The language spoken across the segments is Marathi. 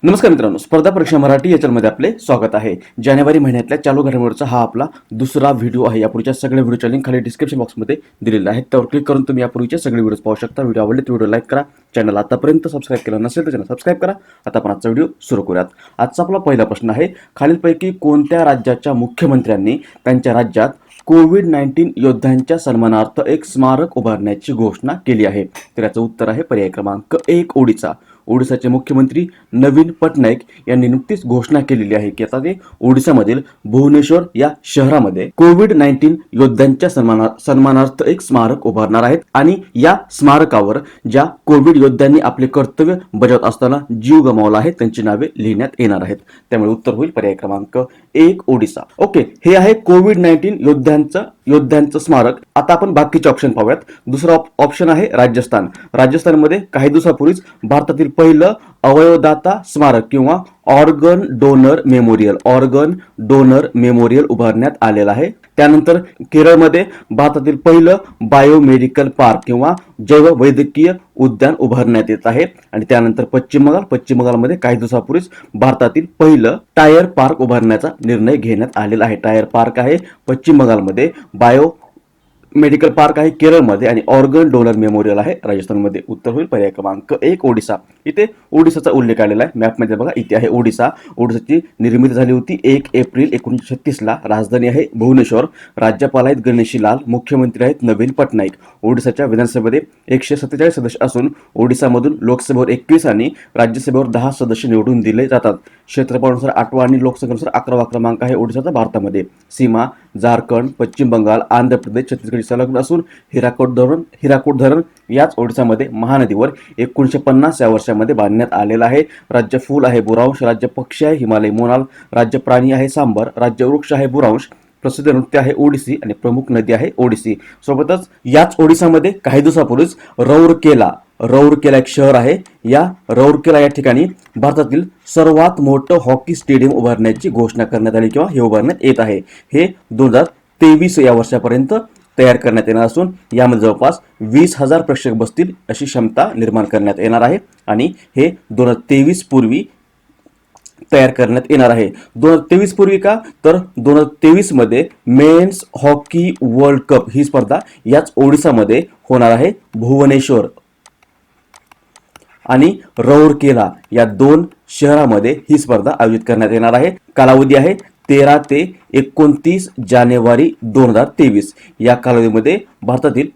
नमस्कार मित्रांनो, स्पर्धा परीक्षा मराठी या चॅनलमध्ये आपले स्वागत आहे। जानेवारी महिन्यातल्या चालू घडामोडीचा हा आपला दुसरा व्हिडिओ आहे। यापूर्वीच्या सगळ्या व्हिडिओच्या लिंक खाली डिस्क्रिप्शन बॉक्समध्ये दिलेला आहे, त्यावर क्लिक करून तुम्ही यापूर्वीचे सगळे व्हिडिओ पाहू शकता। व्हिडिओ आवडले तर व्हिडिओ लाईक करा, चॅनल आतापर्यंत सबस्क्राईब केलं नसेल तर चॅनल सबस्क्राईब करा। आता आपण आजचा व्हिडिओ सुरू करूयात। आजचा आपला पहिला प्रश्न आहे, खालीलपैकी कोणत्या राज्याच्या मुख्यमंत्र्यांनी त्यांच्या राज्यात कोविड-19 योद्ध्यांच्या सन्मानार्थ एक स्मारक उभारण्याची घोषणा केली आहे? तर याचं उत्तर आहे पर्याय क्रमांक 1 ओडिसा। ओडिसाचे मुख्यमंत्री नवीन पटनायक यांनी नुकतीच घोषणा केलेली आहे की आता ते ओडिसामधील भुवनेश्वर या शहरामध्ये कोविड-19 योद्ध्यांच्या सन्मानार्थ एक स्मारक उभारणार आहेत आणि या स्मारकावर ज्या कोविड योद्ध्यांनी आपले कर्तव्य बजावत असताना जीव गमावला आहे त्यांची नावे लिहिण्यात येणार आहेत। त्यामुळे उत्तर होईल पर्याय क्रमांक 1 ओडिसा। ओके, हे आहे कोविड-19 योद्ध्यांचं स्मारक। आता आपण बाकीचे ऑप्शन पाहूयात। दुसरा ऑप्शन आहे राजस्थान। राजस्थानमध्ये काही दिवसापूर्वीच भारतातील पहिलं अवयवदाता स्मारक किंवा ऑर्गन डोनर मेमोरियल उभारण्यात आलेलं आहे। त्यानंतर केरळमध्ये भारतातील पहिलं बायोमेडिकल पार्क किंवा जैववैद्यकीय उद्यान उभारण्यात येत आहे। आणि त्यानंतर पश्चिम बंगालमध्ये काही दिवसापूर्वीच भारतातील पहिलं टायर पार्क उभारण्याचा निर्णय घेण्यात आलेला आहे। टायर पार्क आहे पश्चिम बंगालमध्ये, बायो मेडिकल पार्क आहे केरळमध्ये आणि ऑर्गन डोनर मेमोरियल आहे राजस्थानमध्ये। उत्तर होईल पर्याय क्रमांक 1 ओडिसा। इथे ओडिसाचा उल्लेख आलेला आहे मॅपमध्ये बघा, इथे आहे ओडिसा। ओडिसाची निर्मिती झाली होती 1 एप्रिल 1936 ला। राजधानी आहे भुवनेश्वर। राज्यपाल आहेत गणेशी लाल। मुख्यमंत्री आहेत नवीन पटनायक। ओडिसाच्या विधानसभेमध्ये 147 सदस्य असून ओडिसामधून लोकसभेवर 21 आणि राज्यसभेवर 10 सदस्य निवडून दिले जातात। क्षेत्रफळानुसार 8वा आणि लोकसंख्येनुसार 11वा क्रमांक आहे ओडिसाचा भारतामध्ये। सीमा झारखंड, पश्चिम बंगाल, आंध्र प्रदेश, छत्तीसगड संलग्न असून हिराकूड धरण याच ओडिसामध्ये महानदीवर 1950 या वर्षामध्ये बांधण्यात आलेला आहे। राज्य फूल आहे बुरांश, राज्य पक्षी आहे हिमालय मोनाल, राज्य प्राणी आहे सांबर, राज्य वृक्ष आहे बुरांश, प्रसिद्ध नृत्य आहे ओडिसी आणि प्रमुख नदी आहे ओडिसी। सोबतच याच ओडिसामध्ये काही दिवसापूर्वीच रौरकेला एक शहर आहे। या रौरकेला या ठिकाणी भारतातील सर्वात मोठं हॉकी स्टेडियम उभारण्याची घोषणा करण्यात आली किंवा हे उभारण्यात येत आहे। हे 2023 या वर्षापर्यंत तयार करण्यात येणार असून यामध्ये जवळपास 20,000 प्रेक्षक बसतील अशी क्षमता निर्माण करण्यात येणार आहे आणि हे 2023 पूर्वी तयार करण्यात येणार आहे। 2023 पूर्वी का, तर 2023 मध्ये मेन्स हॉकी वर्ल्ड कप ही स्पर्धा याच ओडिसामध्ये होणार आहे। भुवनेश्वर आणि रौरकेला या 2 शहरामध्ये ही स्पर्धा आयोजित करण्यात येणार आहे। कालावधी आहे 13 ते 29 जानेवारी 2023। या कालावधीमध्ये भारतातील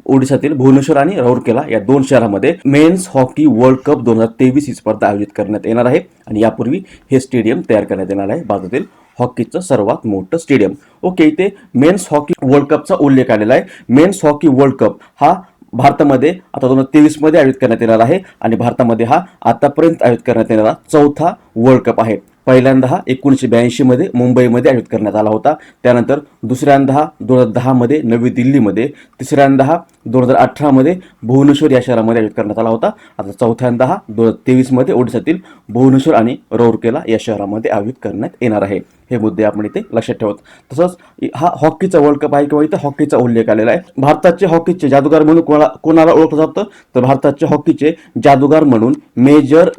ओडिसातील भुवनेश्वर आणि रौरकेला या 2 शहरामध्ये मेन्स हॉकी वर्ल्ड कप 2023 ही स्पर्धा आयोजित करण्यात येणार आहे आणि यापूर्वी हे स्टेडियम तयार करण्यात येणार आहे, भारतातील हॉकीचं सर्वात मोठं स्टेडियम। ओके, इथे मेन्स हॉकी वर्ल्ड कपचा उल्लेख आलेला आहे। मेन्स हॉकी वर्ल्ड कप हा भारतामध्ये आता 2023 मध्ये आयोजित करण्यात येणार आहे आणि भारतामध्ये हा आतापर्यंत आयोजित करण्यात येणारा 4था वर्ल्ड कप आहे। पहिल्यांदा हा 1982 मध्ये मुंबईमध्ये आयोजित करण्यात आला होता। त्यानंतर दुसऱ्यांदा हा 2010 मध्ये नवी दिल्लीमध्ये, तिसऱ्यांदा हा 2018 मध्ये भुवनेश्वर या शहरामध्ये आयोजित करण्यात आला होता। आता चौथ्यांदा हा 2023 मध्ये ओडिसातील भुवनेश्वर आणि रौरकेला या शहरामध्ये आयोजित करण्यात येणार आहे। हे मुद्दे आपण इथे लक्षात ठेवत। तसंच हा हॉकीचा वर्ल्ड कप आहे किंवा इथे हॉकीचा उल्लेख आलेला आहे। भारताचे हॉकीचे जादूगार म्हणून कोणाला ओळखलं जातं, तर भारताचे हॉकीचे जादूगार म्हणून मेजर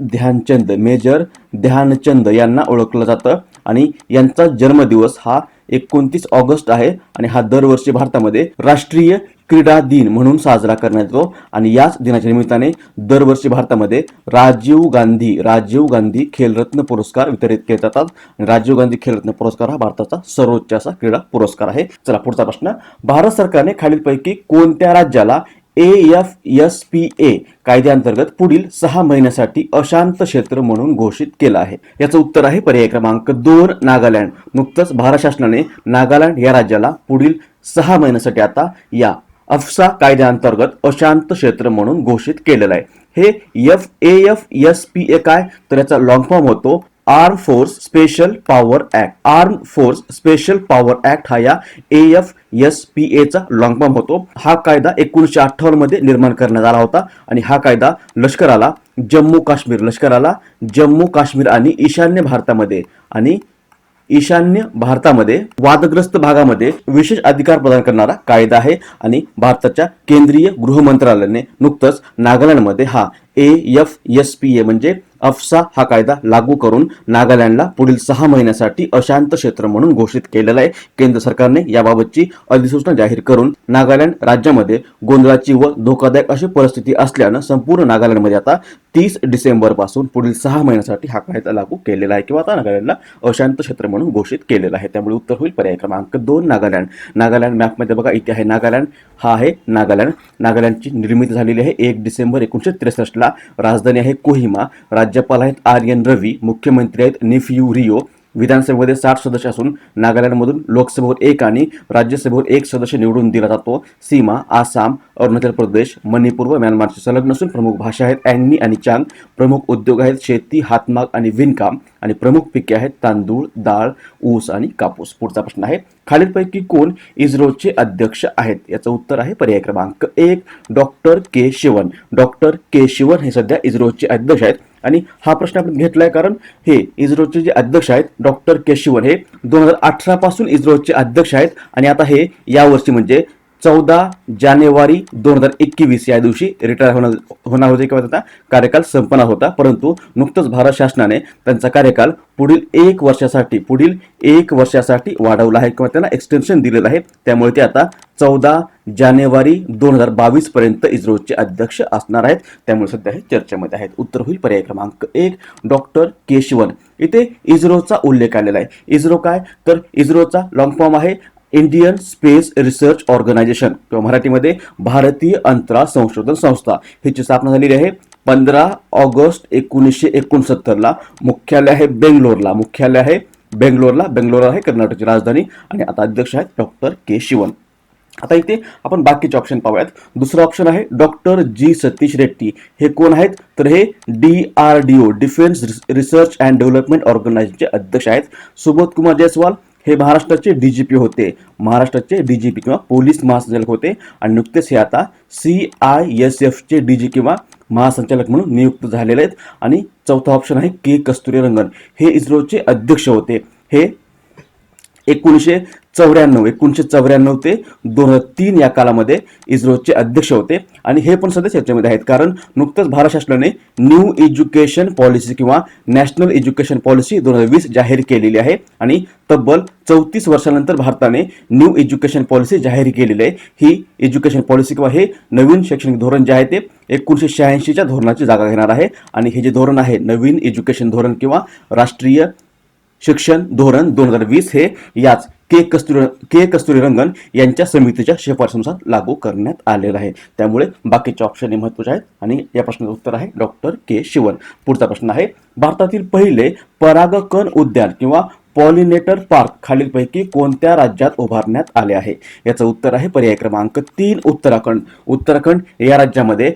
ध्यानचंद यांना ओळखलं जातं आणि यांचा जन्मदिवस हा 29 ऑगस्ट आहे आणि हा दरवर्षी भारतामध्ये राष्ट्रीय क्रीडा दिन म्हणून साजरा करण्यात येतो आणि याच दिनाच्या निमित्ताने दरवर्षी भारतामध्ये राजीव गांधी खेलरत्न पुरस्कार वितरित केले जातात आणि राजीव गांधी खेलरत्न पुरस्कार हा भारताचा सर्वोच्च असा क्रीडा पुरस्कार आहे। चला पुढचा प्रश्न, भारत सरकारने खालीलपैकी कोणत्या राज्याला AFSPA कायद्याअंतर्गत पुढील 6 महिन्यासाठी अशांत क्षेत्र म्हणून घोषित केलं आहे? याचं उत्तर आहे पर्याय क्रमांक 2 नागालँड। नुकतंच भारत शासनाने नागालँड या राज्याला पुढील 6 महिन्यासाठी आता या अफसा कायद्याअंतर्गत अशांत क्षेत्र म्हणून घोषित केलेलं आहे। हे AFSPA काय, तर याचा लॉंग फॉर्म होतो arm force special power act हा या AFSPA चा लॉंग फॉर्म होतो। हा कायदा 1958 मध्ये निर्माण करण्यात आला होता आणि हा कायदा लष्कराला जम्मू काश्मीर आणि ईशान्य भारतामध्ये वादग्रस्त भागामध्ये विशेष अधिकार प्रदान करणारा कायदा आहे आणि भारताच्या केंद्रीय गृह मंत्रालयाने नुकतंच नागालँडमध्ये हा AFSPA म्हणजे अफसा हा कायदा लागू करून नागालँडला पुढील 6 महिन्यासाठी अशांत क्षेत्र म्हणून घोषित केलेलं आहे. केंद्र सरकारने याबाबतची अधिसूचना जाहीर करून नागालँड राज्यामध्ये गोंधळाची व धोकादायक अशी परिस्थिती असल्यानं संपूर्ण नागालँडमध्ये आता 30 डिसेंबर पासून पुढील 6 महिन्यासाठी हा कायदा लागू केलेला आहे किंवा आता नागालँडला अशांत क्षेत्र म्हणून घोषित केलेला आहे. त्यामुळे उत्तर होईल पर्याय क्रमांक 2 नागालँड. नागालँड मॅपमध्ये बघा इथे आहे नागालँड, हा आहे नागालँड. नागालँडची निर्मिती झालेली आहे 1 डिसेंबर 1963 ला. राजधानी आहे कोहिमा. राज्यपाल आहेत आर्यन रवी. मुख्यमंत्री आहेत नेफ्यू रिओ. विधानसभेमध्ये 60 सदस्य असून नागालँडमधून लोकसभेवर 1 आणि राज्यसभेवर 1 सदस्य निवडून दिला जातो. सीमा आसाम, अरुणाचल प्रदेश, मणिपूर व म्यानमारशी संलग्न असून प्रमुख भाषा आहेत अँग्मी आणि चांग. प्रमुख उद्योग आहेत शेती, हातमाग आणि विणकाम. आणि प्रमुख पिके आहेत तांदूळ, डाळ, ऊस आणि कापूस. पुढचा प्रश्न आहे खालीलपैकी कोण इस्रोचे अध्यक्ष आहेत? याचं उत्तर आहे पर्याय क्रमांक 1 डॉक्टर के शिवन. डॉक्टर के शिवन हे सध्या इस्रोचे अध्यक्ष आहेत. आणि हा प्रश्न आपण घेतलाय कारण हे इस्रोचे जे अध्यक्ष आहेत डॉक्टर के शिवन हे 2018 पासून इस्रोचे अध्यक्ष आहेत आणि आता हे यावर्षी म्हणजे 14 जानेवारी 2021 या दिवशी रिटायर होणार होते किंवा त्याचा कार्यकाल संपणार होता. परंतु नुकतंच भारत शासनाने त्यांचा कार्यकाल पुढील 1 वर्षासाठी वाढवला आहे किंवा त्यांना एक्सटेन्शन दिलेलं आहे. त्यामुळे ते आता 14 जानेवारी 2022 पर्यंत इस्रोचे अध्यक्ष असणार आहेत. त्यामुळे सध्या हे चर्चेमध्ये आहेत. उत्तर होईल पर्याय क्रमांक 1 डॉक्टर के शिवन. इथे इस्रोचा उल्लेख आलेला आहे. इस्रो काय तर इस्रोचा लॉंग फॉर्म आहे इंडियन स्पेस रिसर्च ऑर्गनायझेशन किंवा मराठीमध्ये भारतीय अंतराळ संशोधन संस्था. हिची स्थापना झालेली आहे 15 ऑगस्ट 1969 ला. मुख्यालय आहे बेंगलोरला. बेंगलोर आहे कर्नाटकची राजधानी. आणि आता अध्यक्ष आहेत डॉक्टर के शिवन. आता इथे आपण बाकीचे ऑप्शन पाहूयात. दुसरा ऑप्शन आहे डॉक्टर जी सतीश रेड्डी. हे कोण आहेत तर हे DRDO defence research and development ऑर्गनायझेशनचे अध्यक्ष आहेत. सुबोध कुमार जयस्वाल हे महाराष्ट्राचे DGP होते. महाराष्ट्राचे DGP किंवा पोलीस महासंचालक होते आणि नुकतेच हे आता CISF चे DG किंवा महासंचालक म्हणून नियुक्त झालेले आहेत. आणि चौथा ऑप्शन आहे के कस्तुरीरंगन. हे इस्रोचे अध्यक्ष होते. हे 1994 ते 2003 या कालामध्ये इस्रोचे अध्यक्ष होते आणि हे पण सध्या चर्चेमध्ये आहेत कारण नुकतंच भारत शासनाने न्यू एज्युकेशन पॉलिसी किंवा नॅशनल एज्युकेशन पॉलिसी 2020 जाहीर केलेली आहे आणि तब्बल 34 वर्षानंतर भारताने न्यू एज्युकेशन पॉलिसी जाहीर केलेली आहे. ही एज्युकेशन पॉलिसी किंवा हे नवीन शैक्षणिक धोरण जे आहे ते 1986च्या धोरणाची जागा घेणार आहे. आणि हे जे धोरण आहे नवीन एज्युकेशन धोरण किंवा राष्ट्रीय शिक्षण धोरण 2020 हे याच के कस्तुरीरंगन यांच्या समितीच्या शिफारशीनुसार लागू करण्यात आलेलं आहे. त्यामुळे बाकीचे ऑप्शन हे महत्त्वाचे आहेत आणि या प्रश्नाचं उत्तर आहे डॉक्टर के शिवन. पुढचा प्रश्न आहे भारतातील पहिले परागकण उद्यान किंवा पॉलिनेटर पार्क खालीलपैकी कोणत्या राज्यात उभारण्यात आले आहे? याचं उत्तर आहे पर्याय क्रमांक 3 उत्तराखंड. उत्तराखंड या राज्यामध्ये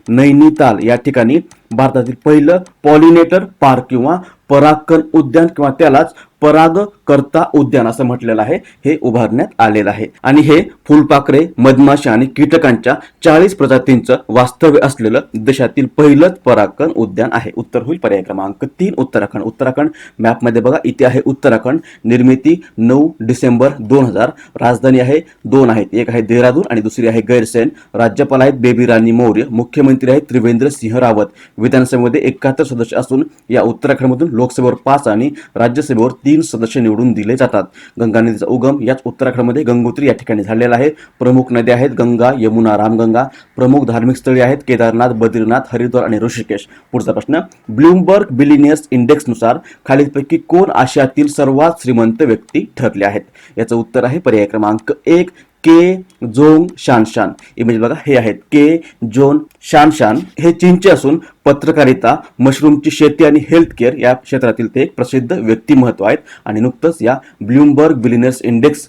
नैनिताल या ठिकाणी भारतातील पहिलं पॉलिनेटर पार्क किंवा परागकण उद्यान किंवा त्यालाच परागकर्ता उद्यान असं म्हटलेलं आहे हे उभारण्यात आलेलं आहे. आणि हे फुलपाखरे, मधमाशा आणि कीटकांच्या 40 प्रजातींचं वास्तव्य असलेलं देशातील पहिलंच परागकण उद्यान आहे. उत्तर होईल पर्याय क्रमांक 3 उत्तराखंड. उत्तराखंड मॅपमध्ये बघा इथे आहे उत्तराखंड. निर्मिती 9 डिसेंबर 2000. राजधानी आहे 2 आहेत. एक आहे देहरादून आणि दुसरी आहे गैरसैन. राज्यपाल आहेत बेबी राणी मौर्य. मुख्यमंत्री आहेत त्रिवेंद्र सिंह रावत. विधानसभेमध्ये 71 सदस्य असून या उत्तराखंडमधून लोकसभेवर 5 आणि राज्यसभेवर 3 सदस्य निवडून दिले जातात. गंगा नदीचा उगम याच उत्तराखंडमध्ये गंगोत्री या ठिकाणी झालेला आहे. प्रमुख नद्या आहेत गंगा, यमुना, रामगंगा. प्रमुख धार्मिक स्थळे आहेत केदारनाथ, बद्रीनाथ, हरिद्वार आणि ऋषिकेश. पुढचा प्रश्न ब्लूमबर्ग बिलियनियर्स इंडेक्सनुसार खालीलपैकी कोण आशियातील सर्वात श्रीमंत व्यक्ती ठरले आहेत? याचं उत्तर आहे पर्याय क्रमांक 1 के जोंग शानशान. इमेज बघा हे आहेत के जोन शानशान. हे चीनचे असून पत्रकारिता, मशरूमची शेती आणि हेल्थ केअर या क्षेत्रातील ते एक प्रसिद्ध व्यक्तिमत्व आहेत. आणि नुकतंच या ब्लूमबर्ग बिलियनियर्स इंडेक्स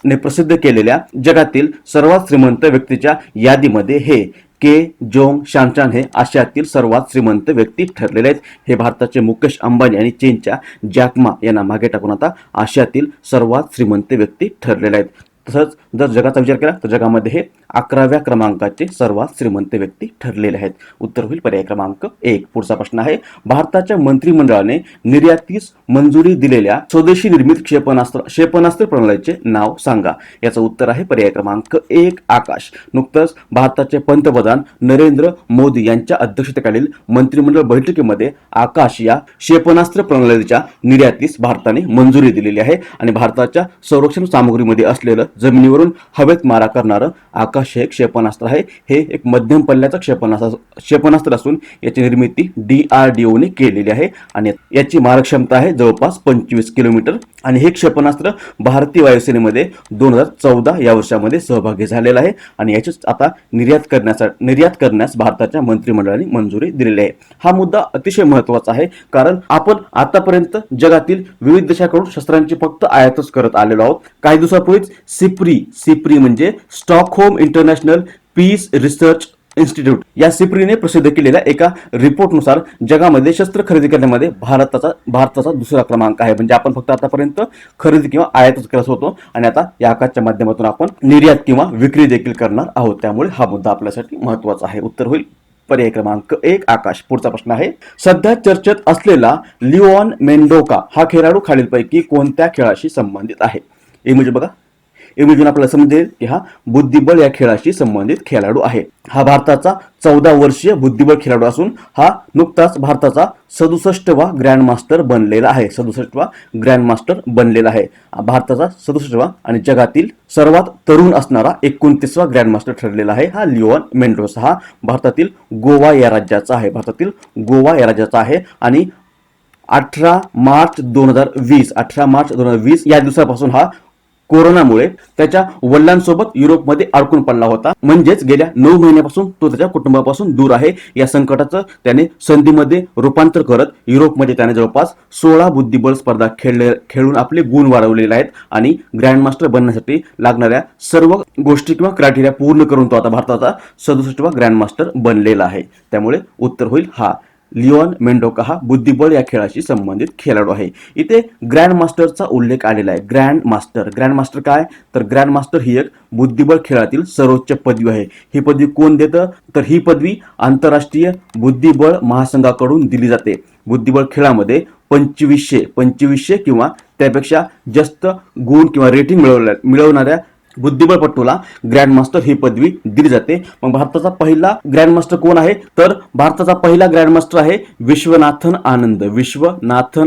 ने प्रसिद्ध केलेल्या जगातील सर्वात श्रीमंत व्यक्तीच्या यादीमध्ये हे के जोंग शानशान हे आशियातील सर्वात श्रीमंत व्यक्ती ठरलेले आहेत. हे भारताचे मुकेश अंबानी आणि चीनच्या जॅक मा यांना मागे टाकून आता आशियातील सर्वात श्रीमंत व्यक्ती ठरलेले आहेत. तसंच जर जगाचा विचार केला तर जगामध्ये हे 11व्या क्रमांकाचे सर्वात श्रीमंत व्यक्ती ठरलेले आहेत. उत्तर होईल पर्याय क्रमांक 1. पुढचा प्रश्न आहे, भारताच्या मंत्रिमंडळाने निर्यातीस मंजुरी दिलेल्या स्वदेशी निर्मित क्षेपणास्त्र प्रणालीचे नाव सांगा. याचं उत्तर आहे पर्याय क्रमांक 1 आकाश. नुकतंच भारताचे पंतप्रधान नरेंद्र मोदी यांच्या अध्यक्षतेखालील मंत्रिमंडळ बैठकीमध्ये आकाश या क्षेपणास्त्र प्रणालीच्या निर्यातीस भारताने मंजुरी दिलेली आहे आणि भारताच्या संरक्षण सामुग्रीमध्ये असलेलं जमिनीवरून हवेत मारा करणारं आकाश हे क्षेपणास्त्र आहे. हे एक मध्यम पल्ल्याचं क्षेपणास्त्र असून याची निर्मिती DRDO ने केलेली आहे आणि याची मारक आहे जवळपास 25 किलोमीटर आणि हे क्षेपणास्त्र भारतीय वायुसेनेमध्ये 2014 या वर्षामध्ये सहभागी झालेलं आहे आणि याची आता निर्यात करण्यास भारताच्या मंत्रिमंडळाने मंजुरी दिलेली आहे. हा मुद्दा अतिशय महत्त्वाचा आहे कारण आपण आतापर्यंत जगातील विविध देशांकडून शस्त्रांची फक्त आयातच करत आलेलो आहोत. काही दिवसापूर्वीच सिप्री म्हणजे Stockholm International Peace Research Institute या सिप्रीने प्रसिद्ध केलेल्या एका रिपोर्टनुसार जगामध्ये शस्त्र खरेदी करण्यामध्ये भारताचा दुसरा क्रमांक आहे. म्हणजे आपण फक्त आतापर्यंत खरेदी किंवा आयातच करत होतो आणि आता या आकाशच्या माध्यमातून आपण निर्यात किंवा विक्री देखील करणार आहोत. त्यामुळे हा मुद्दा आपल्यासाठी महत्त्वाचा आहे. उत्तर होईल पर्याय क्रमांक 1 आकाश. पुढचा प्रश्न आहे, सध्या चर्चेत असलेला लिओन मेंडोका हा खेळाडू खालीलपैकी कोणत्या खेळाशी संबंधित आहे? इमेज बघा, इमेजून आपल्याला समजेल की हा बुद्धिबळ या खेळाशी संबंधित खेळाडू आहे. हा भारताचा 14 वर्षीय बुद्धिबळ खेळाडू असून हा नुकताच भारताचा 67वा ग्रँडमास्टर बनलेला आहे. 67वा ग्रँडमास्टर बनलेला आहे. भारताचा 67वा आणि जगातील सर्वात तरुण असणारा 29वा ग्रँडमास्टर ठरलेला आहे हा लिओन मेंडोसा. हा भारतातील गोवा या राज्याचा आहे आणि 18 मार्च 2020 या दिवसापासून हा कोरोनामुळे त्याच्या वडिलांसोबत युरोपमध्ये अडकून पडला होता. म्हणजेच गेल्या 9 महिन्यापासून तो त्याच्या कुटुंबापासून दूर आहे. या संकटाचं त्याने संधीमध्ये रूपांतर करत युरोपमध्ये त्याने जवळपास 16 बुद्धिबळ स्पर्धा खेळून आपले गुण वाढवलेले आहेत आणि ग्रँडमास्टर बनण्यासाठी लागणाऱ्या सर्व गोष्टी किंवा क्रायटेरिया पूर्ण करून तो आता भारताचा 67वा ग्रँडमास्टर बनलेला आहे. त्यामुळे उत्तर होईल हा लिओन मेंडोका हा बुद्धिबळ या खेळाशी संबंधित खेळाडू आहे. इथे ग्रँडमास्टरचा उल्लेख आलेला आहे. ग्रँडमास्टर काय तर ग्रँडमास्टर ही एक बुद्धिबळ खेळातील सर्वोच्च पदवी आहे. ही पदवी कोण देतं तर ही पदवी आंतरराष्ट्रीय बुद्धिबळ महासंघाकडून दिली जाते. बुद्धिबळ खेळामध्ये 2500 किंवा त्यापेक्षा जास्त गुण किंवा रेटिंग मिळवणाऱ्या बुद्धिबळपटूला ग्रँडमास्टर ही पदवी दिली जाते. मग भारताचा पहिला ग्रँडमास्टर कोण आहे तर भारताचा पहिला ग्रँडमास्टर आहे विश्वनाथन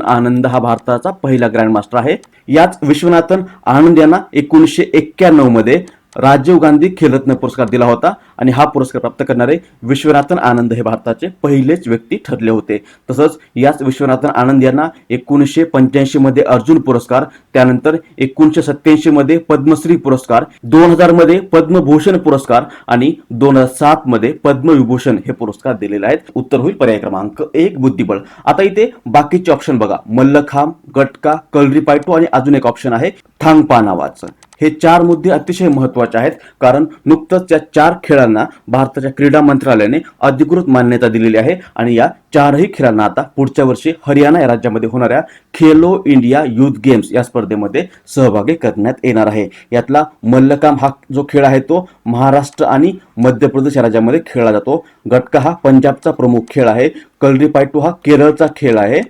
आनंद हा भारताचा पहिला ग्रँडमास्टर आहे. याच विश्वनाथन आनंद यांना 1991 मध्ये राजीव गांधी खेलरत्न पुरस्कार दिला होता आणि हा पुरस्कार प्राप्त करणारे विश्वनाथन आनंद हे भारताचे पहिलेच व्यक्ती ठरले होते. तसंच याच विश्वनाथन आनंद यांना 1985 मध्ये अर्जुन पुरस्कार, त्यानंतर 1987 मध्ये पद्मश्री पुरस्कार, 2000 मध्ये पद्मभूषण पुरस्कार आणि 2007 मध्ये पद्मविभूषण हे पुरस्कार दिलेले आहेत. उत्तर होईल पर्याय क्रमांक 1 बुद्धिबळ. आता इथे बाकीचे ऑप्शन बघा, मल्लखांब, गटका, कलरीपायटू आणि अजून एक ऑप्शन आहे थांगपा नावाचं. हे 4 मुद्दे अतिशय महत्त्वाचे आहेत कारण नुकतंच या 4 खेळांना भारताच्या क्रीडा मंत्रालयाने अधिकृत मान्यता दिलेली आहे आणि या 4ही खेळांना आता पुढच्या वर्षी हरियाणा या राज्यामध्ये होणाऱ्या खेलो इंडिया युथ गेम्स या स्पर्धेमध्ये सहभागी करण्यात येणार आहे. यातला मल्लखांब हा जो खेळ आहे तो महाराष्ट्र आणि मध्य प्रदेश या राज्यामध्ये खेळला जातो. गटका हा पंजाबचा प्रमुख खेळ आहे. कलरीपायटू हा केरळचा खेळ आहे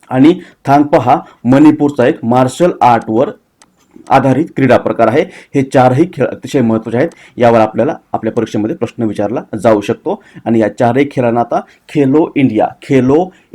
आणि थांगपा हा मणिपूरचा एक मार्शल आर्टवर आधारित क्रीडा प्रकार आहे. हे 4ही खेळ अतिशय महत्त्वाचे आहेत. यावर आपल्याला आपल्या परीक्षेमध्ये प्रश्न विचारला जाऊ शकतो आणि या 4ही खेळांना आता खेलो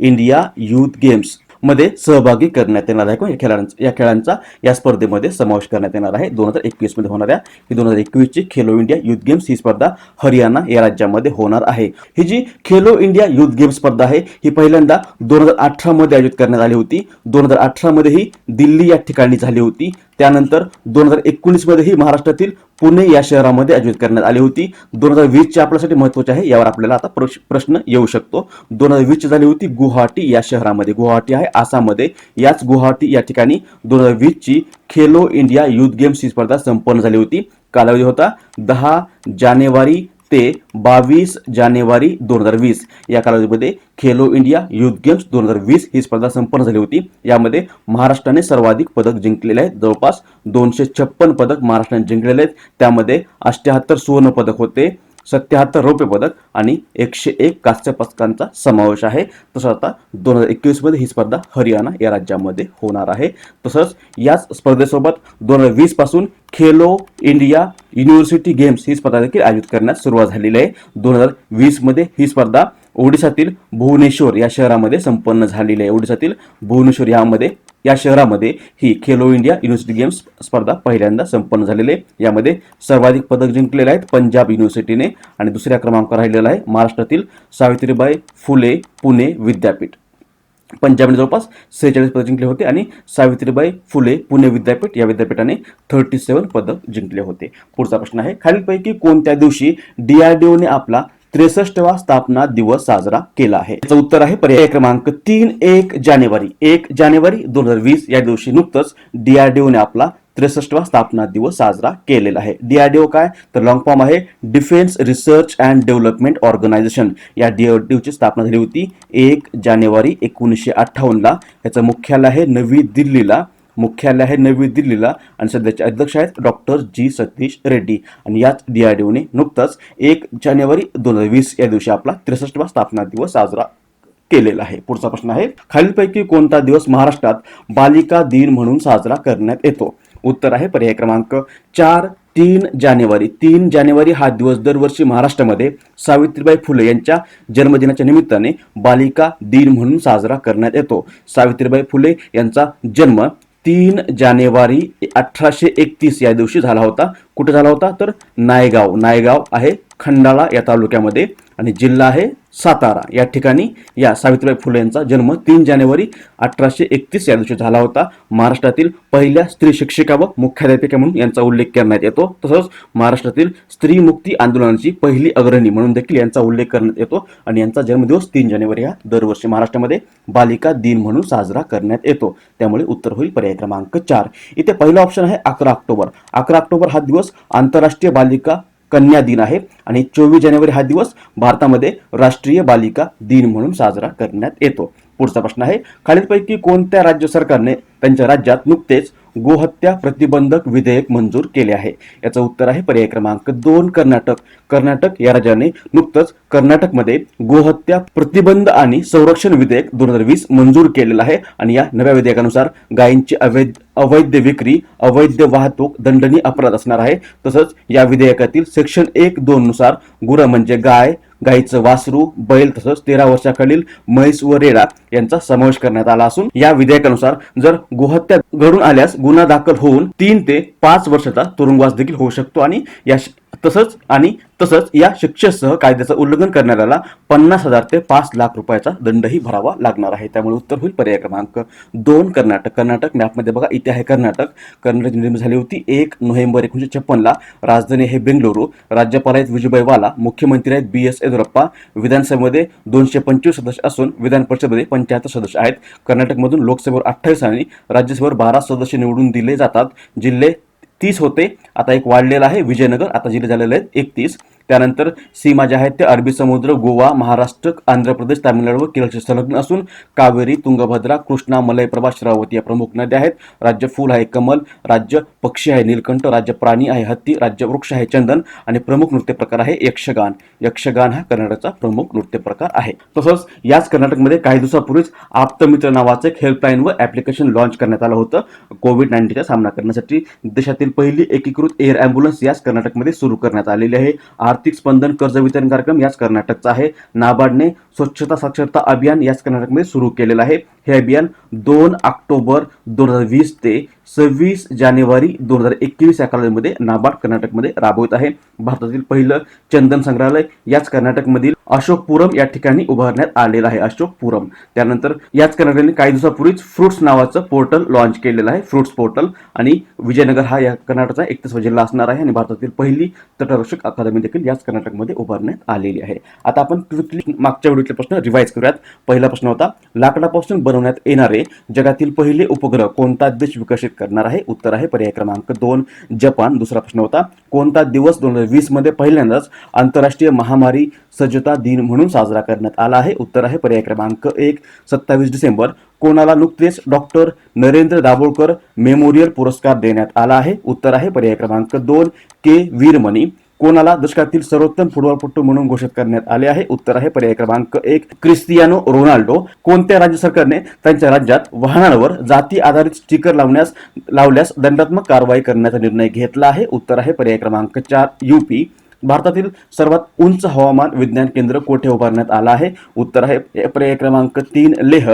इंडिया युथ गेम्स मध्ये सहभागी करण्यात येणार आहे. या खेळांचा या स्पर्धेमध्ये समावेश करण्यात येणार आहे. 2021 मध्ये होणाऱ्या ही 2021 ची खेलो इंडिया युथ गेम्स ही स्पर्धा हरियाणा या राज्यामध्ये होणार आहे. ही जी खेलो इंडिया युथ गेम्स स्पर्धा आहे ही पहिल्यांदा 2018 मध्ये आयोजित करण्यात आली होती. 2018 मध्ये ही दिल्ली या ठिकाणी झाली होती. त्यानंतर 2019 मध्ये ही महाराष्ट्रातील पुणे या शहरामध्ये आयोजित करण्यात आली होती. 2020 ची आपल्यासाठी महत्त्वाची आहे. यावर आपल्याला आता प्रश्न येऊ शकतो. 2020 ची झाली होती गुवाहाटी या शहरामध्ये. गुवाहाटी आहे आसाममध्ये. याच गुवाहाटी या ठिकाणी 2020 ची खेलो इंडिया युथ गेम्स ही स्पर्धा संपन्न झाली होती. कालावधी होता 10 जानेवारी ते 22 जानेवारी 2020 या कालावधीमध्ये खेलो इंडिया युथ गेम्स 2020 ही स्पर्धा संपन्न झाली होती. यामध्ये महाराष्ट्राने सर्वाधिक पदक जिंकलेले आहेत. जवळपास 256 पदक महाराष्ट्राने जिंकलेले आहेत. त्यामध्ये 88 सुवर्ण पदक होते, 77 रौप्य पदक आणि 101 कांस्य पदकांचा समावेश आहे. तसंच आता 2021 मध्ये ही स्पर्धा हरियाणा या राज्यामध्ये होणार आहे. तसंच याच स्पर्धेसोबत 2020 पासून खेलो इंडिया युनिव्हर्सिटी गेम्स ही स्पर्धा देखील आयोजित करण्यास सुरुवात झालेली आहे. 2020 मध्ये ही स्पर्धा ओडिशातील भुवनेश्वर या शहरामध्ये संपन्न झालेली आहे. ओडिशातील भुवनेश्वर या शहरामध्ये ही खेलो इंडिया युनिव्हर्सिटी गेम्स स्पर्धा पहिल्यांदा संपन्न झालेली आहे. यामध्ये सर्वाधिक पदक जिंकलेले आहेत पंजाब युनिव्हर्सिटीने आणि दुसऱ्या क्रमांकावर राहिलेला आहे महाराष्ट्रातील सावित्रीबाई फुले पुणे विद्यापीठ. पंजाबने जवळपास 46 पदक जिंकले होते आणि सावित्रीबाई फुले पुणे विद्यापीठ या विद्यापीठाने 37 पदक जिंकले होते. पुढचा प्रश्न आहे, खालीलपैकी कोणत्या दिवशी डीआरडीओने आपला 63वा स्थापना दिवस साजरा केला आहे? याचं उत्तर आहे पर्याय क्रमांक 3 1 जानेवारी. 1 जानेवारी 2020 या दिवशी नुकतंच डीआरडीओने आपला 63वा स्थापना दिवस साजरा केलेला आहे. डीआरडीओ काय तर लॉंग फॉर्म आहे defence research and development organisation. या डीआरडीओची स्थापना झाली होती 1 जानेवारी 1958ला. याचं मुख्यालय आहे नवी दिल्लीला आणि सध्याचे अध्यक्ष आहेत डॉक्टर जी सतीश रेड्डी. आणि याच डीआरडीओने नुकताच 1 जानेवारी 2020 या दिवशी आपला 63वा स्थापना दिवस साजरा केलेला आहे. पुढचा प्रश्न आहे, खालीलपैकी कोणता दिवस महाराष्ट्रात बालिका दिन म्हणून साजरा करण्यात येतो? उत्तर आहे पर्याय क्रमांक 4 3 जानेवारी. 3 जानेवारी हा दिवस दरवर्षी महाराष्ट्रामध्ये सावित्रीबाई फुले यांच्या जन्मदिनाच्या निमित्ताने बालिका दिन म्हणून साजरा करण्यात येतो. सावित्रीबाई फुले यांचा जन्म 3 जानेवारी 1831 या दिवशी झाला होता. कुठे झाला होता तर नायगाव आहे खंडाळा या तालुक्यामध्ये आणि जिल्हा आहे सातारा. या ठिकाणी या सावित्रीबाई फुले यांचा जन्म 3 जानेवारी 1831 या दिवशी झाला होता. महाराष्ट्रातील पहिल्या स्त्री शिक्षिका व मुख्याध्यापिका म्हणून यांचा उल्लेख करण्यात येतो. तसंच महाराष्ट्रातील स्त्री मुक्ती आंदोलनाची पहिली अग्रणी म्हणून देखील यांचा उल्लेख करण्यात येतो आणि यांचा जन्मदिवस 3 जानेवारी हा दरवर्षी महाराष्ट्रामध्ये बालिका दिन म्हणून साजरा करण्यात येतो. त्यामुळे उत्तर होईल पर्याय क्रमांक 4. इथे पहिला ऑप्शन आहे 11 ऑक्टोबर. 11 ऑक्टोबर हा दिवस आंतरराष्ट्रीय बालिका कन्या दिन आहे आणि 24 जानेवारी हा दिवस भारतामध्ये राष्ट्रीय बालिका दिन म्हणून साजरा करण्यात येतो. पुढचा प्रश्न आहे, खालीलपैकी कोणत्या राज्य सरकारने त्यांच्या राज्यात नुकतेच गोहत्या प्रतिबंधक विधेयक मंजूर केले आहे? याचं उत्तर आहे पर्याय क्रमांक 2 कर्नाटक या राज्याने नुकतंच कर्नाटकमध्ये गोहत्या प्रतिबंध आणि संरक्षण विधेयक 2020 मंजूर केलेलं आहे आणि या नव्या विधेयकानुसार गायींची अवैध विक्री, अवैध वाहतूक दंडनीय अपराध असणार आहे. तसंच या विधेयकातील सेक्शन 1-2 नुसार गुरं म्हणजे गायीचं वासरू, बैल तसंच 13 वर्षाखालील म्हैस व रेडा यांचा समावेश करण्यात आला असून या विधेयकानुसार जर गोहत्या घडून आल्यास गुन्हा दाखल होऊन 3 ते 5 वर्षाचा तुरुंगवास देखील होऊ शकतो आणि तसंच या शिक्षेसह कायद्याचं उल्लंघन करणाऱ्याला 50,000 ते 5 लाख रुपयाचा दंडही भरावा लागणार आहे. त्यामुळे उत्तर होईल पर्याय क्रमांक 2 कर्नाटक. मॅपमध्ये बघा इथे आहे कर्नाटक निर्मिती झाली होती 1 नोव्हेंबर 1956ला. राजधानी आहे बेंगळुरू. राज्यपाल आहेत विजूभाई वाला. मुख्यमंत्री आहेत BS येदियुरप्पा. विधानसभेमध्ये 225 सदस्य असून विधान परिषदेमध्ये 75 सदस्य आहेत. कर्नाटकमधून लोकसभेवर 28 आणि राज्यसभेवर 12 सदस्य निवडून दिले जातात. जिल्हे 30 होते, आता एक वाढलेला आहे विजयनगर, आता जिल्हे झालेले आहेत 31. त्यानंतर सीमा ज्या आहेत ते अरबी समुद्र, गोवा, महाराष्ट्र, आंध्र प्रदेश, तामिळनाडू व केरळशी संलग्न असून कावेरी, तुंगभद्रा, कृष्णा, मलयप्रभा, श्रावती या प्रमुख नद्या आहेत. राज्य फूल आहे कमल, राज्य पक्षी आहे नीलकंठ, राज्य प्राणी आहे हत्ती, राज्य वृक्ष आहे चंदन आणि प्रमुख नृत्य प्रकार आहे यक्षगान हा कर्नाटकचा प्रमुख नृत्य प्रकार आहे. तसंच याच कर्नाटकमध्ये काही दिवसापूर्वीच आप्तमित्र नावाचं एक हेल्पलाईन व ऍप्लिकेशन लॉन्च करण्यात आलं होतं. कोविड-19चा सामना करण्यासाठी देशातील पहिली एकीकृत एअर ॲम्ब्युलन्स याच कर्नाटकमध्ये सुरू करण्यात आलेली आहे. आर्थिक स्पंदन कर्ज वितरण कार्यक्रम याच कर्नाटकचा आहे. नाबार्डने स्वच्छता साक्षरता अभियान याच कर्नाटकमध्ये सुरू केलेलं आहे. हे अभियान 2 ऑक्टोबर 2020 ते 26 जानेवारी 2021 या कालावधीमध्ये नाबार्ड कर्नाटकमध्ये राबवत आहे. भारतातील पहिलं चंदन संग्रहालय याच कर्नाटकमधील अशोकपुरम या ठिकाणी उभारण्यात आलेलं आहे. अशोकपुरम. त्यानंतर याच कर्नाटकने काही दिवसापूर्वीच फ्रुट्स नावाचं पोर्टल लॉन्च केलेलं आहे, फ्रुट्स पोर्टल. आणि विजयनगर हा या कर्नाटकचा 31वा जिल्हा असणार आहे आणि भारतातील पहिली तटरक्षक अकादमी देखील याच कर्नाटकमध्ये उभारण्यात आलेली आहे. आता आपण क्विकली मागच्या व्हिडिओतले प्रश्न रिवाइज करूयात. पहिला प्रश्न होता, लाकडापासून बनवलेले बनवण्यात येणारे जगातील पहिले उपग्रह कोणता देश विकसित करणार आहे? उत्तर आहे पर्याय क्रमांक 2 जपान. दुसरा प्रश्न होता, कोणता दिवस 2020 मध्ये पहिल्यांदाच आंतरराष्ट्रीय महामारी सज्जता दिन म्हणून साजरा करण्यात आला आहे? उत्तर आहे पर्याय क्रमांक 1 27 डिसेंबर. कोणाला नुकतेच डॉक्टर नरेंद्र दाभोळकर मेमोरियल पुरस्कार देण्यात आला आहे? उत्तर आहे पर्याय क्रमांक 2 के वीरमणी. कोणाला दशकातील सर्वोत्तम फुटबॉलपटू म्हणून घोषित करण्यात आले आहे? उत्तर आहे पर्याय क्रमांक 1 क्रिस्टियानो रोनाल्डो. कोणत्या राज्य सरकारने त्यांच्या राज्यात वाहनांवर जाती आधारित स्टिकर लावल्यास दंडात्मक कारवाई करण्याचा निर्णय घेतला आहे? उत्तर आहे पर्याय क्रमांक 4 यूपी. भारतातील सर्वात उंच हवामान विज्ञान केंद्र कोठे उभारण्यात आलं आहे? उत्तर आहे पर्याय क्रमांक 3 लेह.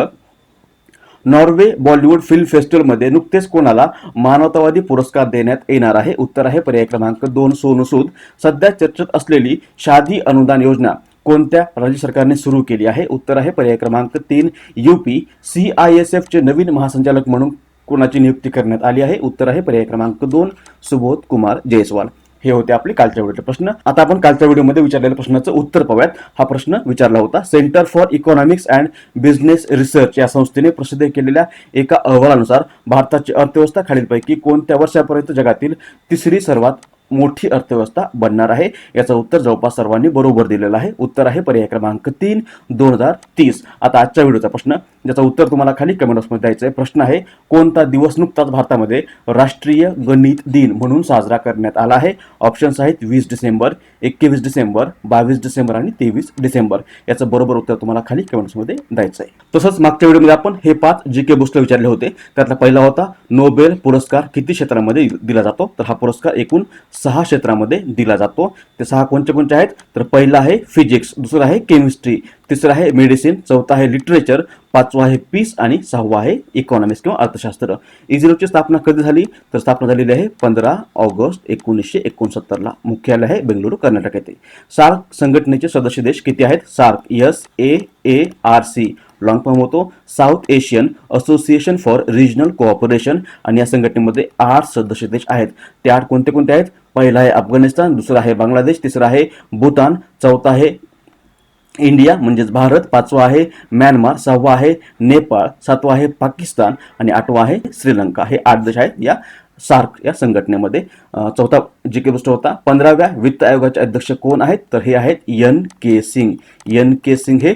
नॉर्वे बॉलिवूड फिल्म फेस्टिवलमध्ये नुकतेच कोणाला मानवतावादी पुरस्कार देण्यात येणार आहे? उत्तर आहे पर्याय क्रमांक 2 सोनू सूद. सध्या चर्चेत असलेली शादी अनुदान योजना कोणत्या राज्य सरकारने सुरू केली आहे? उत्तर आहे पर्याय क्रमांक 3 यूपी. CISF चे नवीन महासंचालक म्हणून कोणाची नियुक्ती करण्यात आली आहे? उत्तर आहे पर्याय क्रमांक 2 सुबोध कुमार जयस्वाल. हे होते आपले कालच्या व्हिडिओचे प्रश्न. आता आपण कालच्या व्हिडिओमध्ये विचारलेल्या प्रश्नाचं उत्तर पाहूयात. हा प्रश्न विचारला होता, centre for economics and business research या संस्थेने प्रसिद्ध केलेल्या एका अहवालानुसार भारताची अर्थव्यवस्था खालीलपैकी कोणत्या वर्षापर्यंत जगातील तिसरी सर्वात मोठी अर्थव्यवस्था बनणार आहे? याचं उत्तर जवळपास सर्वांनी बरोबर दिलेलं आहे. उत्तर आहे पर्याय क्रमांक 3 2030. आता आजच्या व्हिडिओचा प्रश्न, ज्याचं उत्तर तुम्हाला खाली कमेंट बॉक्समध्ये द्यायचं आहे. प्रश्न आहे, कोणता दिवस नुकताच भारतामध्ये राष्ट्रीय गणित दिन म्हणून साजरा करण्यात आला आहे? ऑप्शन्स आहेत 20 डिसेंबर, 21 डिसेंबर, 22 डिसेंबर आणि 23 डिसेंबर. याचं बरोबर उत्तर तुम्हाला खाली कमेंट्समध्ये द्यायचं आहे. तसंच मागच्या व्हिडिओमध्ये आपण हे 5 GK बूस्टर विचारले होते. त्यातला पहिला होता, नोबेल पुरस्कार किती क्षेत्रामध्ये दिला जातो? तर हा पुरस्कार एकूण 6 क्षेत्रामध्ये दिला जातो. ते 6 कोणते आहेत? तर पहिला आहे फिजिक्स, दुसरा आहे केमिस्ट्री, तिसरा आहे मेडिसिन, चौथा आहे लिटरेचर, पाचवा आहे पीस आणि 6वा आहे इकॉनॉमिक्स किंवा अर्थशास्त्र. इझरोची स्थापना कधी झाली? तर स्थापना झालेली आहे 15 ऑगस्ट 1969 मुख्यालय आहे बेंगळुरू, कर्नाटक येथे. सार्क संघटनेचे सदस्य देश किती आहेत? सार्क SAARC लॉंग फॉर्म होतो south Asian association for regional cooperation, आणि या संघटनेमध्ये 8 सदस्य देश आहेत. ते 8 कोणते आहेत? पहिला आहे अफगाणिस्तान, दुसरा आहे बांगलादेश, तिसरा आहे भूतान, चौथा आहे इंडिया म्हणजेच भारत, पाचवा आहे म्यानमार, 6वा आहे नेपाळ, 7वा आहे पाकिस्तान आणि 8वा आहे श्रीलंका. हे 8 देश आहेत या सार्क या संघटनेमध्ये. चौथा GK बूस्टर होता, 15व्या वित्त आयोगाचे अध्यक्ष कोण आहेत? तर हे आहेत NK सिंग. NK सिंग हे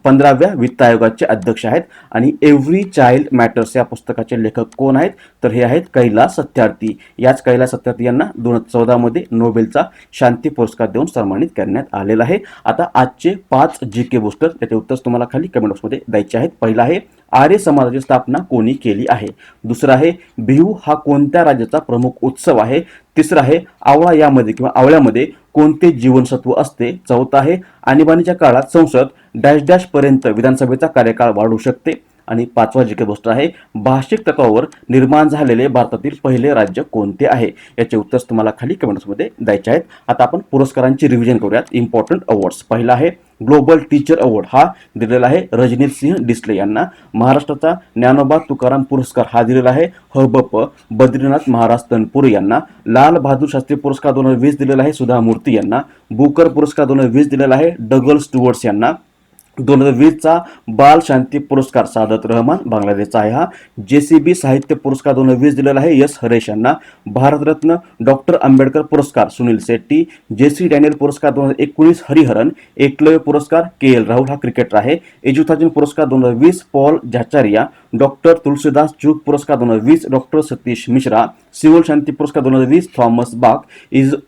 15व्या वित्त आयोगाचे अध्यक्ष आहेत. आणि एव्हरी चाइल्ड मॅटर्स या पुस्तकाचे लेखक कोण आहेत? तर हे आहेत कैलास सत्यार्थी. याच कैलास सत्यार्थी यांना 2014 मध्ये नोबेलचा शांती पुरस्कार देऊन सन्मानित करण्यात आलेला आहे. आता आजचे 5 GK बूस्टर, त्याचे उत्तर तुम्हाला खाली कमेंट बॉक्समध्ये द्यायचे आहेत. पहिला आहे, आर्य समाजाची स्थापना कोणी केली आहे? दुसरा आहे, बिहू हा कोणत्या राज्याचा प्रमुख उत्सव आहे? तिसरा आहे, आवळा यामध्ये किंवा आवळ्यामध्ये कोणते जीवनसत्व असते? चौथा आहे, आणीबाणीच्या काळात संसद डॅश डॅश पर्यंत विधानसभेचा कार्यकाळ वाढू शकते. आणि 5वा GK बूस्टर आहे, भाषिक तत्वावर निर्माण झालेले भारतातील पहिले राज्य कोणते आहे? याचे उत्तर तुम्हाला खाली कमेंट्समध्ये द्यायचे आहेत. आता आपण पुरस्कारांची रिव्हिजन करूयात. Important awards. पहिला आहे ग्लोबल टीचर अवॉर्ड, हा दिलेला आहे रणजित सिंह डिसले यांना. महाराष्ट्राचा ज्ञानोबा तुकाराम पुरस्कार हा दिलेला आहे हबप बद्रीनाथ महाराज तनपुरे यांना. लाल बहादूर शास्त्री पुरस्कार 2020 दिलेला आहे सुधा मूर्ती यांना. बुकर पुरस्कार 2020 दिलेला आहे डगल स्टुअर्ट्स यांना. 2020चा बाल शांती पुरस्कार सादत रहमान बांगलादेशचा आहे हा. JCB साहित्य पुरस्कार 2020 दिलेला आहे S हरेश यांना. भारतरत्न डॉक्टर आंबेडकर पुरस्कार सुनील शेट्टी. JC डॅनियल पुरस्कार 2019 हरिहरन. एकलव्य पुरस्कार KL राहुल, हा क्रिकेटर आहे. एजुथाजन पुरस्कार 2020 पॉल झाचारिया. डॉक्टर तुलसीदास चूक पुरस्कार 2020 डॉक्टर सतीश मिश्रा. सिव्हिल शांती पुरस्कार 2020 थॉमस बाक.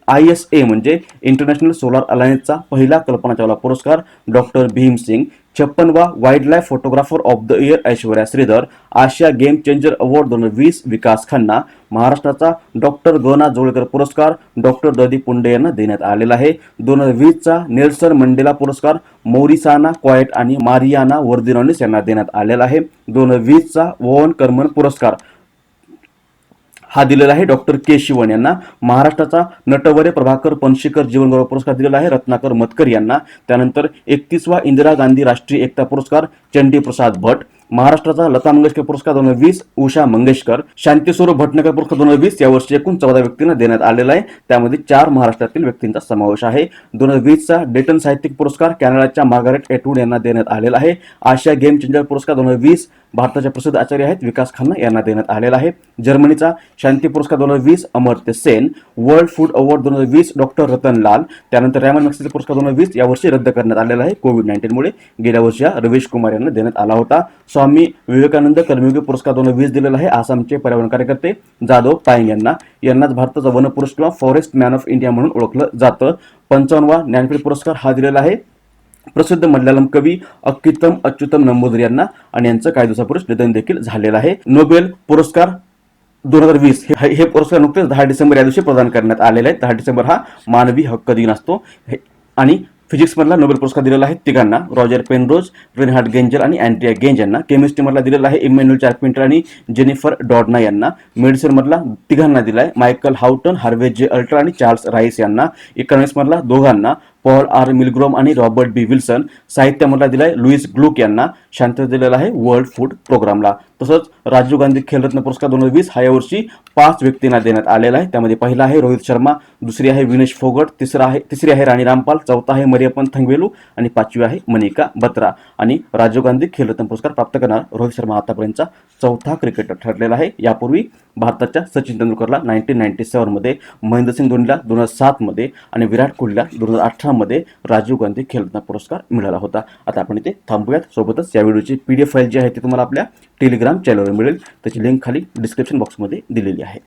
ISA म्हणजे इंटरनॅशनल सोलार अलायन्सचा पहिला कल्पना चावला पुरस्कार डॉक्टर भीम सिंग. 56वा wildlife photographer of the year Aishwarya Sridhar. आशिया game changer award 2020 Vikas Khanna. महाराष्ट्राचा डॉक्टर ग.ना. जोळकर पुरस्कार डॉक्टर ददीप पुंडे यांना देण्यात आलेला आहे. 2020चा नेल्सन मंडेला पुरस्कार मौरिसाना क्वायट आणि मारियाना वर्दिनॉनिस यांना देण्यात आलेला आहे. 2020चा वॉन कर्मन पुरस्कार हा दिलेला आहे डॉक्टर के शिवन यांना. महाराष्ट्राचा नटवरे प्रभाकर पणशीकर जीवनगौरव पुरस्कार दिलेला आहे रत्नाकर मतकर यांना. त्यानंतर 31वा इंदिरा गांधी राष्ट्रीय एकता पुरस्कार चंडी प्रसाद भट. महाराष्ट्राचा लता मंगेशकर पुरस्कार 2020 उषा मंगेशकर. शांतीस्वरूप भटनागर पुरस्कार 2020 यावर्षी एकूण 14 व्यक्तींना देण्यात आलेला आहे. त्यामध्ये 4 महाराष्ट्रातील व्यक्तींचा समावेश आहे. 2020चा डेटन साहित्यिक पुरस्कार कॅनडाच्या मार्गारेट एटवूड यांना देण्यात आलेला आहे. आशिया गेम चेंजर पुरस्कार 2020 भारताचे प्रसिद्ध आचार्य आहेत विकास खन्ना यांना देण्यात आलेला आहे. जर्मनीचा शांती पुरस्कार 2020 Amartya Sen. World food award 2020 doctor Ratan लाल. त्यानंतर रॅमन मॅग्सेसे पुरस्कार 2020 यावर्षी रद्द करण्यात आलेला आहे कोविड-19 मुळे. गेल्या वर्षी रवीश कुमार यांना देण्यात आला होता. स्वामी विवेकानंद कर्मयोगी पुरस्कार 2020 दिलेला आहे आसामचे पर्यावरण कार्यकर्ते जाधव पायंग यांनाच भारताचा वन पुरुष किंवा फॉरेस्ट मॅन ऑफ इंडिया म्हणून ओळखलं जातं. 55वा ज्ञानपीठ पुरस्कार हा दिलेला आहे प्रसिद्ध मल्याळम कवी अक्कीतम अच्युतम नंबूदरी यांना आणि यांचं काही दिवसापूर्वी निधन देखील झालेलं आहे. नोबेल पुरस्कार 2020 हे पुरस्कार नुकतेच 10 डिसेंबर या दिवशी प्रदान करण्यात आलेले आहेत. 10 डिसेंबर हा मानवी हक्क दिन असतो. आणि फिजिक्समधला नोबेल पुरस्कार दिलेला आहे तिघांना, रॉजर पेनरोज, रेनहार्ड गेंजर आणि अँड्रिया गेंज यांना. केमिस्ट्रीमधला दिलेला आहे इमॅन्युअल चार्पेंटर आणि जेनिफर डॉडना यांना. मेडिसिनमधला तिघांना दिला आहे मायकल हाउटन, हार्वे जे अल्ट्रा आणि चार्ल्स राईस यांना. इकॉनॉमिक्समधला दोघांना, पॉल आर मिलग्रोम आणि रॉबर्ट बी विल्सन. साहित्यामधला दिलाय लुईस ग्लुक यांना. शांतता दिलेला आहे वर्ल्ड फूड प्रोग्रामला. तसंच राजीव गांधी खेलरत्न पुरस्कार 2020 हा यावर्षी 5 व्यक्तींना देण्यात आलेला आहे. त्यामध्ये पहिला आहे रोहित शर्मा, दुसरी आहे विनेश फोगट, तिसरी आहे राणी रामपाल, चौथा आहे मरियप्पन थंगवेलू आणि 5वी आहे मनिका बत्रा. आणि राजीव गांधी खेलरत्न पुरस्कार प्राप्त करणारा रोहित शर्मा आतापर्यंतचा चौथा क्रिकेटर ठरलेला आहे. यापूर्वी भारताच्या सचिन तेंडुलकरला 1997 मध्ये, महेंद्रसिंग धोनीला 2007 मध्ये आणि विराट कोहलीला 2018 मध्ये राजीव गांधी खेलरत्न पुरस्कार मिळाला होता. आता आपण इथे थांबूयात. सोबतच या व्हिडिओची PDF फाईल जी आहे ती तुम्हाला आपल्या टेलिग्राम चॅनलवर मिळेल. त्याची लिंक खाली डिस्क्रिप्शन बॉक्समध्ये दिलेली आहे.